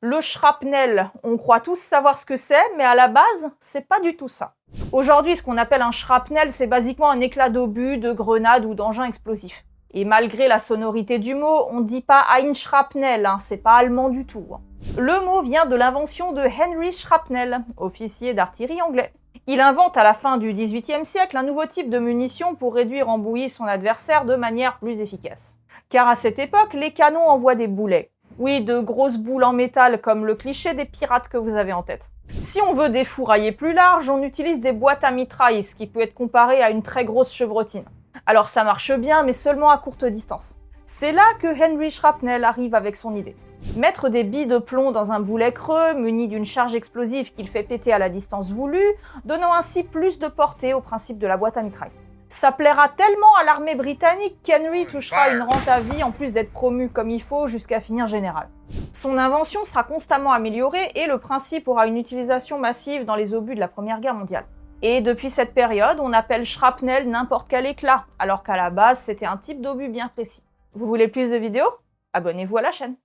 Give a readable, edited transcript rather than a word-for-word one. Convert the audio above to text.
Le shrapnel, on croit tous savoir ce que c'est, mais à la base, c'est pas du tout ça. Aujourd'hui, ce qu'on appelle un shrapnel, c'est basiquement un éclat d'obus, de grenades ou d'engins explosifs. Et malgré la sonorité du mot, on dit pas ein Shrapnel, c'est pas allemand du tout. Le mot vient de l'invention de Henry Shrapnel, officier d'artillerie anglais. Il invente à la fin du XVIIIe siècle un nouveau type de munition pour réduire en bouillie son adversaire de manière plus efficace. Car à cette époque, les canons envoient des boulets. Oui, de grosses boules en métal comme le cliché des pirates que vous avez en tête. Si on veut des fourraillers plus larges, on utilise des boîtes à mitraille, ce qui peut être comparé à une très grosse chevrotine. Alors ça marche bien, mais seulement à courte distance. C'est là que Henry Shrapnel arrive avec son idée. Mettre des billes de plomb dans un boulet creux, muni d'une charge explosive qu'il fait péter à la distance voulue, donnant ainsi plus de portée au principe de la boîte à mitraille. Ça plaira tellement à l'armée britannique qu'Henry touchera une rente à vie en plus d'être promu comme il faut jusqu'à finir général. Son invention sera constamment améliorée et le principe aura une utilisation massive dans les obus de la Première Guerre mondiale. Et depuis cette période, on appelle shrapnel n'importe quel éclat, alors qu'à la base c'était un type d'obus bien précis. Vous voulez plus de vidéos? Abonnez-vous à la chaîne.